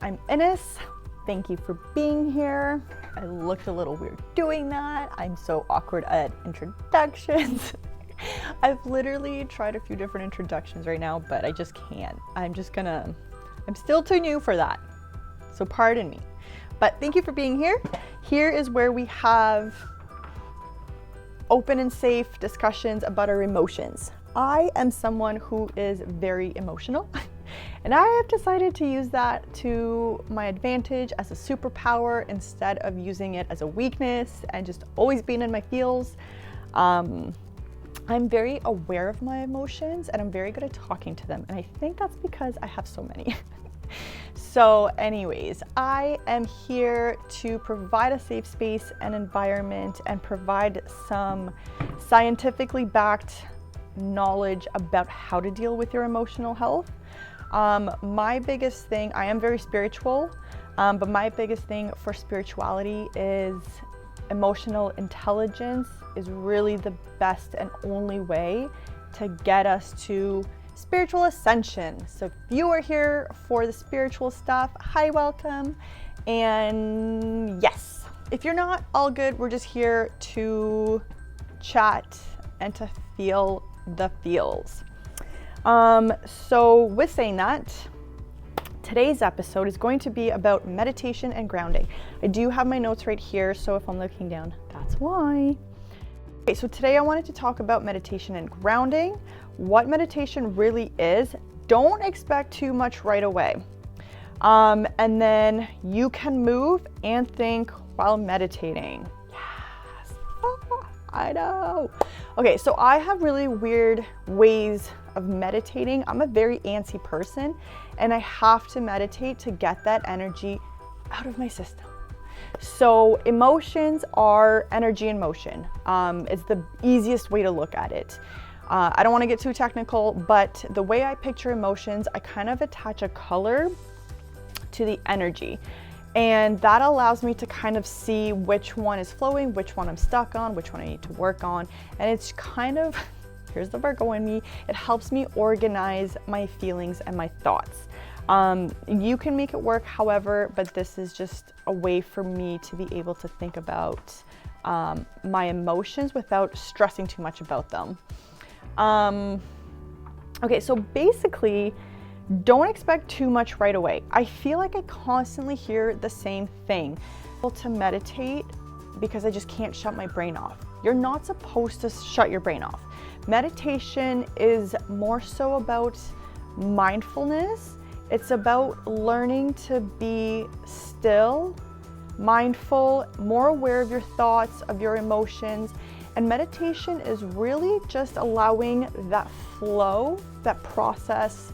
I'm Ines. Thank you for being here. I looked a little weird doing that. I'm so awkward at introductions. I've literally tried a few different introductions right now, but I just can't. I'm still too new for that. So pardon me. But thank you for being here. Here is where we have open and safe discussions about our emotions. I am someone who is very emotional, and I have decided to use that to my advantage as a superpower instead of using it as a weakness and just always being in my feels. I'm very aware of my emotions and I'm very good at talking to them, and I think that's because I have so many. So anyways, I am here to provide a safe space and environment and provide some scientifically backed knowledge about how to deal with your emotional health. My biggest thing, I am very spiritual, but my biggest thing for spirituality is emotional intelligence is really the best and only way to get us to spiritual ascension. So if you are here for the spiritual stuff, hi, welcome. And yes, if you're not, all good. We're just here to chat and to feel the feels. So with saying that, today's episode is going to be about meditation and grounding. I do have my notes right here, so if I'm looking down, that's why. Okay, so today I wanted to talk about meditation and grounding, what meditation really is. Don't expect too much right away. And then you can move and think while meditating. Yes, I know. Okay, so I have really weird ways of meditating. I'm a very antsy person, and I have to meditate to get that energy out of my system. So emotions are energy in motion. It's the easiest way to look at it. I don't want to get too technical, but the way I picture emotions, I kind of attach a color to the energy. And that allows me to kind of see which one is flowing, which one I'm stuck on, which one I need to work on. And it's kind of, here's the Virgo in me, it helps me organize my feelings and my thoughts. You can make it work however, but this is just a way for me to be able to think about my emotions without stressing too much about them. Okay, so basically, don't expect too much right away. I feel like I constantly hear the same thing. To meditate because I just can't shut my brain off. You're not supposed to shut your brain off. Meditation is more so about mindfulness. It's about learning to be still, mindful, more aware of your thoughts, of your emotions. And meditation is really just allowing that flow, that process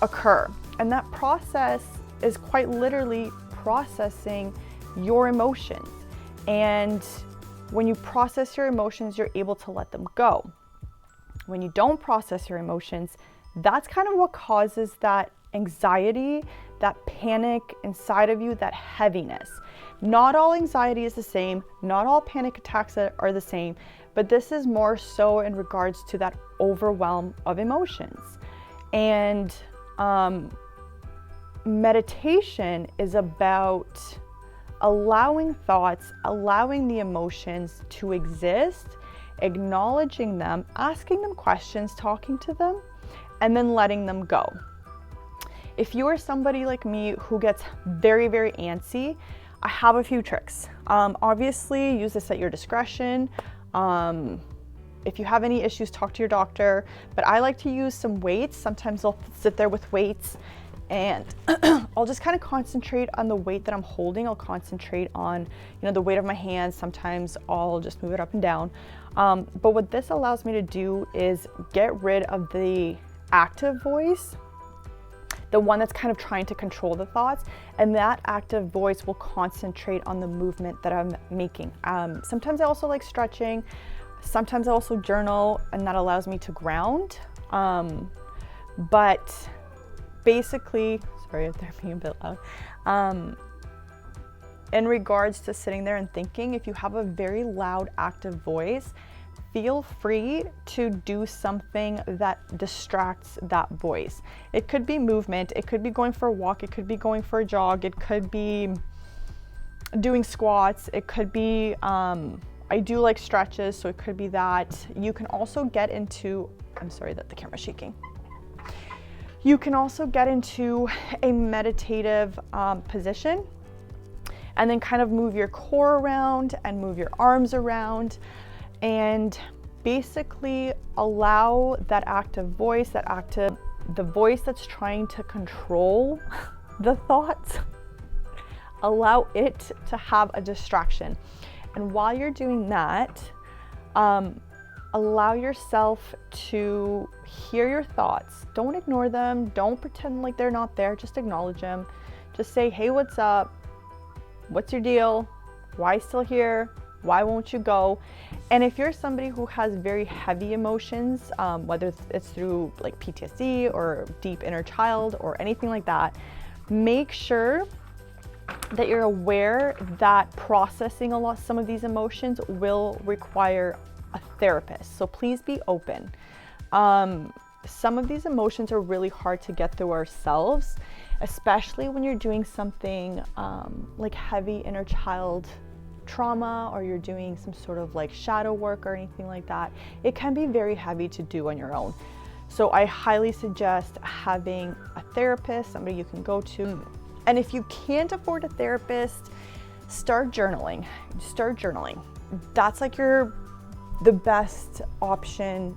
occur. And that process is quite literally processing your emotions. And when you process your emotions, you're able to let them go. When you don't process your emotions, that's kind of what causes that anxiety, that panic inside of you, that heaviness. Not all anxiety is the same, not all panic attacks are the same, but this is more so in regards to that overwhelm of emotions. And meditation is about allowing thoughts, allowing the emotions to exist, acknowledging them, asking them questions, talking to them, and then letting them go. If you are somebody like me who gets very, very antsy, I have a few tricks. Obviously, use this at your discretion. If you have any issues, talk to your doctor. But I like to use some weights. Sometimes I'll sit there with weights and I'll just kind of concentrate on the weight that I'm holding. I'll concentrate on, the weight of my hands. Sometimes I'll just move it up and down. But what this allows me to do is get rid of the active voice, the one that's kind of trying to control the thoughts, and that active voice will concentrate on the movement that I'm making. Sometimes I also like stretching. Sometimes I also journal, and that allows me to ground. But basically, sorry if they're being a bit loud. In regards to sitting there and thinking, if you have a very loud active voice, feel free to do something that distracts that voice. It could be movement, it could be going for a walk, it could be going for a jog, it could be doing squats, it could be, I do like stretches, so it could be that. You can also get into, I'm sorry that the camera's shaking. You can also get into a meditative position and then kind of move your core around and move your arms around and basically allow that active voice, the voice that's trying to control the thoughts, allow it to have a distraction. And while you're doing that, allow yourself to hear your thoughts. Don't ignore them. Don't pretend like they're not there. Just acknowledge them. Just say, hey, what's up? What's your deal? Why still here? Why won't you go? And if you're somebody who has very heavy emotions, whether it's through like PTSD or deep inner child or anything like that, make sure that you're aware that processing some of these emotions will require a therapist. So please be open. Some of these emotions are really hard to get through ourselves, especially when you're doing something like heavy inner child trauma, or you're doing some sort of like shadow work or anything like that. It can be very heavy to do on your own. So I highly suggest having a therapist, somebody you can go to. And if you can't afford a therapist, start journaling. Start journaling. That's like the best option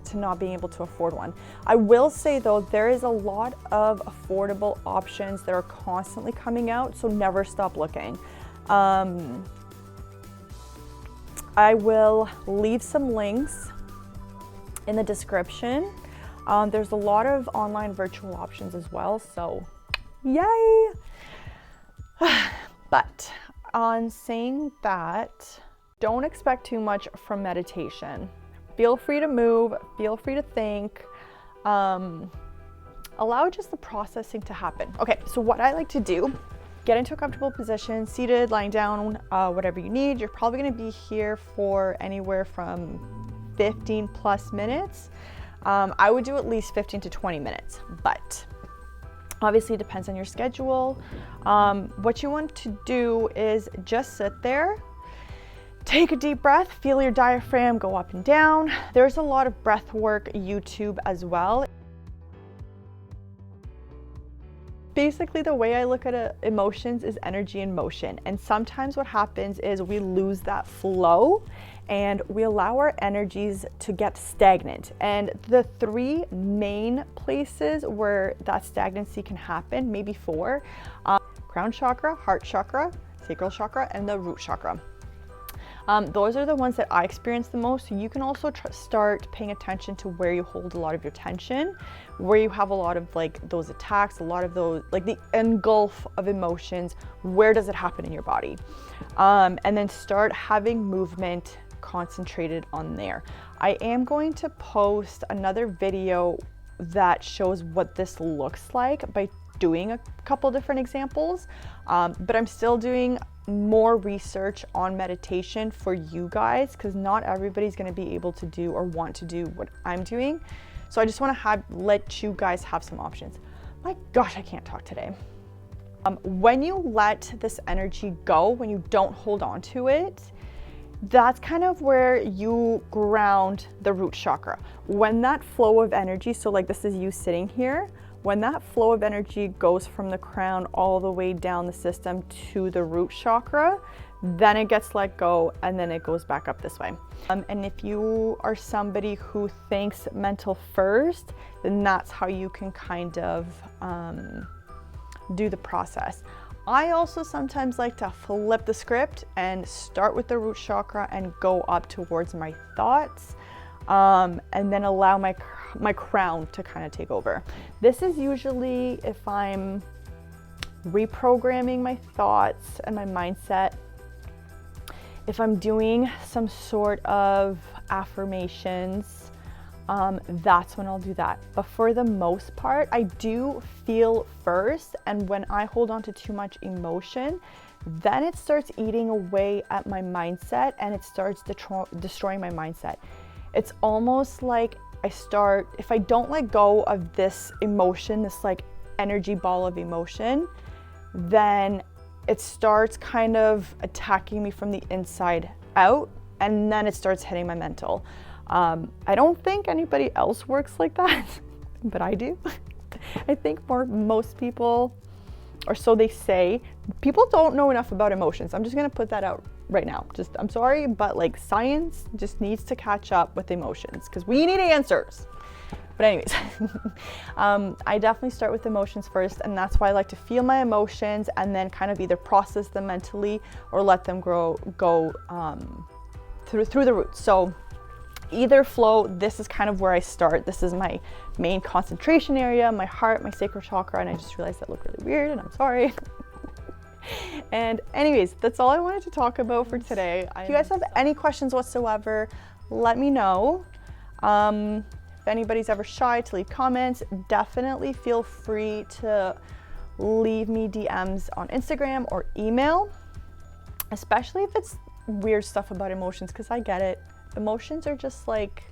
to not being able to afford one. I will say though, there is a lot of affordable options that are constantly coming out, so never stop looking. I will leave some links in the description. There's a lot of online virtual options as well, so yay! But on saying that, don't expect too much from meditation. Feel free to move, feel free to think, allow just the processing to happen. Okay, so what I like to do, get into a comfortable position, seated, lying down, whatever you need. You're probably gonna be here for anywhere from 15 plus minutes. I would do at least 15 to 20 minutes, but obviously it depends on your schedule. What you want to do is just sit there, take a deep breath, feel your diaphragm go up and down. There's a lot of breath work YouTube as well. Basically, the way I look at emotions is energy in motion. And sometimes what happens is we lose that flow and we allow our energies to get stagnant. And the three main places where that stagnancy can happen, maybe four, crown chakra, heart chakra, sacral chakra, and the root chakra. Those are the ones that I experience the most. So you can also start paying attention to where you hold a lot of your tension, where you have a lot of like those attacks, a lot of those, like the engulf of emotions, where does it happen in your body? And then start having movement concentrated on there. I am going to post another video that shows what this looks like by doing a couple different examples, but I'm still doing more research on meditation for you guys, because not everybody's going to be able to do or want to do what I'm doing. So I just want to let you guys have some options. My gosh, I can't talk today. When you let this energy go, when you don't hold on to it, that's kind of where you ground the root chakra. When that flow of energy, so like this is you sitting here, when that flow of energy goes from the crown all the way down the system to the root chakra, then it gets let go and then it goes back up this way. And if you are somebody who thinks mental first, then that's how you can kind of do the process. I also sometimes like to flip the script and start with the root chakra and go up towards my thoughts, and then allow my crown to kind of take over. This is usually if I'm reprogramming my thoughts and my mindset, if I'm doing some sort of affirmations, that's when I'll do that. But for the most part, I do feel first, and when I hold on to too much emotion, then it starts eating away at my mindset, and it starts destroying my mindset. It's almost like if I don't let go of this emotion, this like energy ball of emotion, then it starts kind of attacking me from the inside out, and then it starts hitting my mental. I don't think anybody else works like that, but I do. I think most people, or so they say, people don't know enough about emotions. I'm just gonna put that out right now. I'm sorry, but like science just needs to catch up with emotions because we need answers. But anyways, I definitely start with emotions first, and that's why I like to feel my emotions and then kind of either process them mentally or let them go through the roots. So either flow, this is kind of where I start. This is my main concentration area, my heart, my sacral chakra, and I just realized that looked really weird, and I'm sorry. And anyways, that's all I wanted to talk about for today. If you guys have any questions whatsoever, let me know. If anybody's ever shy to leave comments, definitely feel free to leave me DMs on Instagram or email, especially if it's weird stuff about emotions, because I get it. Emotions are just like,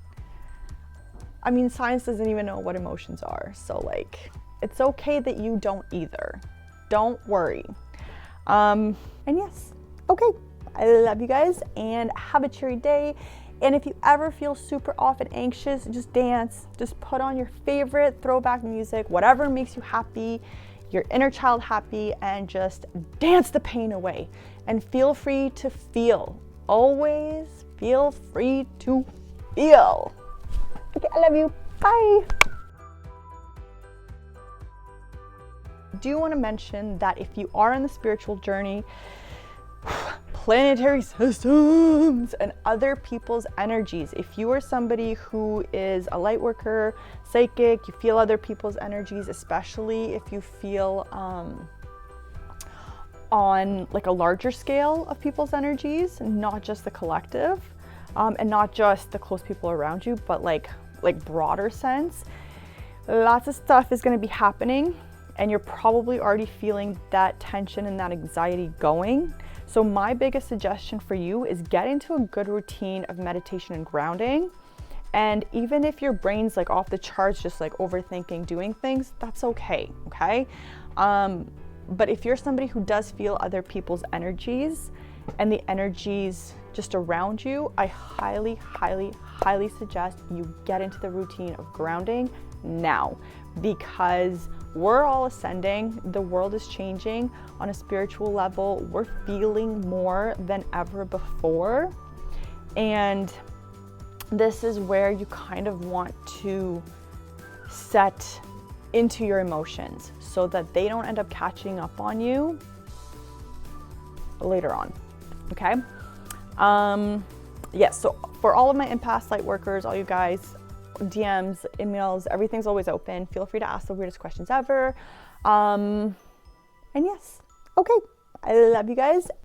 I mean, science doesn't even know what emotions are. So like, it's okay that you don't either. Don't worry. And yes, okay. I love you guys and have a cheery day. And if you ever feel super off and anxious, just dance. Just put on your favorite throwback music, whatever makes you happy, your inner child happy, and just dance the pain away. And feel free to feel. Always feel free to feel. Okay, I love you. Bye. I do want to mention that if you are on the spiritual journey, planetary systems and other people's energies, if you are somebody who is a light worker, psychic, you feel other people's energies, especially if you feel on like a larger scale of people's energies, not just the collective, and not just the close people around you, but like broader sense, lots of stuff is going to be happening, and you're probably already feeling that tension and that anxiety going. So my biggest suggestion for you is get into a good routine of meditation and grounding. And even if your brain's like off the charts, just like overthinking doing things, that's okay, okay? But if you're somebody who does feel other people's energies and the energies just around you, I highly, highly, highly suggest you get into the routine of grounding now, because we're all ascending, the world is changing on a spiritual level, we're feeling more than ever before, and this is where you kind of want to set into your emotions so that they don't end up catching up on you later on, okay? Yes, so for all of my empaths, light workers, all you guys, DMs, emails, everything's always open. Feel free to ask the weirdest questions ever. And yes, okay, I love you guys.